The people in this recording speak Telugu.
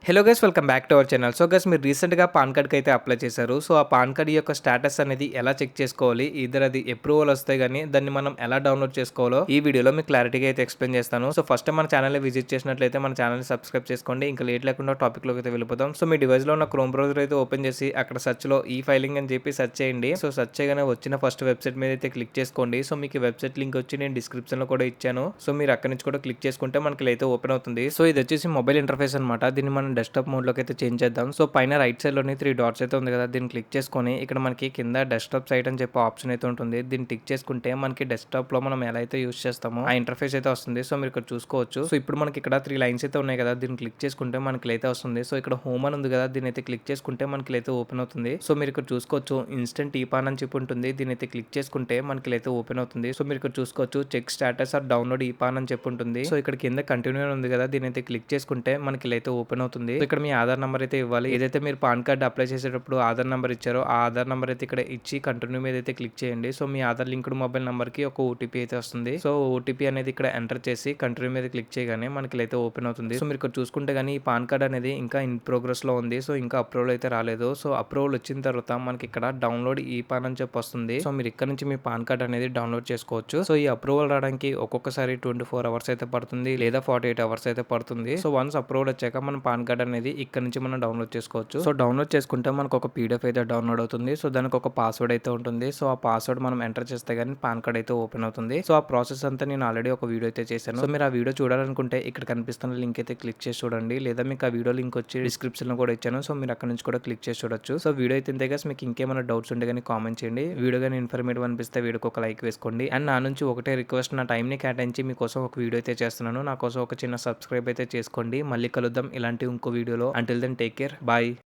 Hello guys, welcome back to our channel. So guys, మీరు రీసెంట్‌గా పాన్ కార్డ్‌కి అయితే అప్లై చేశారు. సో ఆ పాన్ కార్డ్ యొక్క స్టేటస్ అనేది ఎలా చెక్ చేసుకోవాలి? ఈదర్ అది అప్రూవల్ వస్తే గానీ దాన్ని మనం ఎలా డౌన్‌లోడ్ చేసుకోవాలో ఈ వీడియోలో మీకు క్లారిటీగా అయితే ఎక్స్‌ప్లెయిన్ చేస్తాను. సో ఫస్ట్ మన ఛానల్‌ని విజిట్ చేసినట్లయితే మన ఛానల్‌ని సబ్స్క్రైబ్ చేసుకోండి. ఇంకా లేట్ లేకుండా టాపిక్‌లోకి అయితే వెళ్ళిపోదాం. సో మీ డివైస్‌లో ఉన్న క్రోమ్ బ్రౌజర్ అయితే ఓపెన్ చేసి అక్కడ సెర్చ్‌లో ఈ ఫైలింగ్ అని చెప్పి సెర్చ్ చేయండి. సో సెర్చ్ చేయగానే వచ్చిన ఫస్ట్ వెబ్‌సైట్ మీద అయితే క్లిక్ చేసుకోండి. సో మీకు ఈ వెబ్‌సైట్ లింక్ వచ్చి నేను డిస్క్రిప్షన్‌లో కూడా ఇచ్చాను. సో మీరు అక్కడి నుంచి కూడా క్లిక్ చేసుకుంటే మనకి ఇలా అయితే ఓపెన్ అవుతుంది. సో ఇది వచ్చేసి మొబైల్ ఇంటర్ఫేస్ అన్నమాట. దీన్ని మనం డెస్క్‌టాప్ మోడ్‌లోకి అయితే చేంజ్ చేద్దాం. సో పైన రైట్ సైడ్ లోని 3 డాట్స్ అయితే ఉంది కదా, దీన్ని క్లిక్ చేసుకొని ఇక్కడ మనకి కింద డెస్క్టాప్ సైట్ అని చెప్పి ఆప్షన్ అయితే ఉంటుంది. దీన్ని టిక్ చేసుకుంటే మనకి డెస్క్టాప్ లో మనం ఎలా అయితే యూస్ చేస్తామో ఆ ఇంటర్ఫేస్ అయితే వస్తుంది. సో మీరు ఇక్కడ చూసుకోవచ్చు. సో ఇప్పుడు మనకి ఇక్కడ 3 లైన్స్ అయితే ఉన్నాయి కదా, దీన్ని క్లిక్ చేసుకుంటే మనకి అయితే వస్తుంది. సో ఇక్కడ హోమ్ అని ఉంది కదా, దీన్ని అయితే క్లిక్ చేసుకుంటే మనకి అయితే ఓపెన్ అవుతుంది. సో మీరు ఇక్కడ చూసుకోవచ్చు ఇన్స్టెంట్ ఈపాన్ అని చెప్పి ఉంటుంది. దీన్ని అయితే క్లిక్ చేసుకుంటే మనకి అయితే ఓపెన్ అవుతుంది. సో మీరు ఇక్కడ చూసుకోవచ్చు చెక్ స్టేటస్ ఆర్ డౌన్లోడ్ ఈపాన్ అని చెప్పి ఉంటుంది. సో ఇక్కడ కింద కంటిన్యూ ఉంది కదా, దీన్ని అయితే క్లిక్ చేసుకుంటే మనకి అయితే ఓపెన్ అవుతుంది. సో ఇక్కడ మీ ఆధార్ నెంబర్ అయితే ఇవ్వాలి. ఏదైతే మీరు పాన్ కార్డ్ అప్లై చేసేటప్పుడు ఆధార్ నెంబర్ ఇచ్చారో ఆ ఆధార్ నెంబర్ అయితే ఇక్కడ ఇచ్చి కంటిన్యూ మీద అయితే క్లిక్ చేయండి. సో మీ ఆధార్ లింక్డ్ మొబైల్ నెంబర్ కి ఒక ఓటీపీ అయితే వస్తుంది. సో ఓటీపీ అనేది ఇక్కడ ఎంటర్ చేసి కంటిన్యూ మీద క్లిక్ చేయగానే మనకి అయితే ఓపెన్ అవుతుంది. సో మీరు ఇక్కడ చూసుకుంటే గానీ ఈ పాన్ కార్డ్ అనేది ఇంకా ఇన్ ప్రోగ్రెస్ లో ఉంది. సో ఇంకా అప్రూవల్ అయితే రాలేదు. సో అప్రూవల్ వచ్చిన తర్వాత మనకి ఇక్కడ డౌన్లోడ్ ఈ పాన్ అని చెప్పి వస్తుంది. సో మీరు ఇక్కడ నుంచి మీ పాన్ కార్డ్ అనేది డౌన్లోడ్ చేసుకోవచ్చు. సో ఈ అప్రూవల్ రావడానికి ఒక్కొక్కసారి 24 అవర్స్ అయితే పడుతుంది, లేదా 48 అవర్స్ అయితే పడుతుంది. సో వన్స్ అప్రూవల్ వచ్చాక మన పాన్ కార్డ్ అనేది ఇక్కడ నుంచి మనం డౌన్లోడ్ చేసుకోవచ్చు. సో డౌన్లోడ్ చేసుకుంటే మనకు ఒక పీడిఎఫ్ అయితే డౌన్లోడ్ అవుతుంది. సో దానికి ఒక పాస్వర్డ్ అయితే ఉంటుంది. సో ఆ పాస్వర్డ్ మనం ఎంటర్ చేస్తే గానీ పాన్ కార్డ్ అయితే ఓపెన్ అవుతుంది. సో ఆ ప్రాసెస్ అంతా నేను ఆల్రెడీ ఒక వీడియో అయితే చేశాను. సో మీరు ఆ వీడియో చూడాలనుకుంటే ఇక్కడ కనిపిస్తున్న లింక్ అయితే క్లిక్ చేసి చూడండి, లేదా మీకు ఆ వీడియో లింక్ వచ్చి డిస్క్రిప్షన్ లో కూడా ఇచ్చాను. సో మీరు అక్కడ నుంచి కూడా క్లిక్ చేసి చూడొచ్చు. సో వీడియో అయితే ఇంతే గైస్, మీకు ఇంకేమైనా డౌట్స్ ఉంటే కానీ కామెంట్ చేయండి. వీడియో కానీ ఇన్ఫర్మేటివ్ అనిపిస్తే వీడియోకి ఒక లైక్ వేసుకోండి. అండ్ నా నుంచి ఒకటే రిక్వెస్ట్, నా టైం ని కేటాయించి మీకోసం ఒక వీడియో అయితే చేస్తున్నాను. నా కోసం ఒక చిన్న సబ్స్క్రైబ్ అయితే చేసుకోండి. మళ్ళీ కలుద్దాం ఇలాంటి ఇంకో వీడియోలో. Until then take care, bye.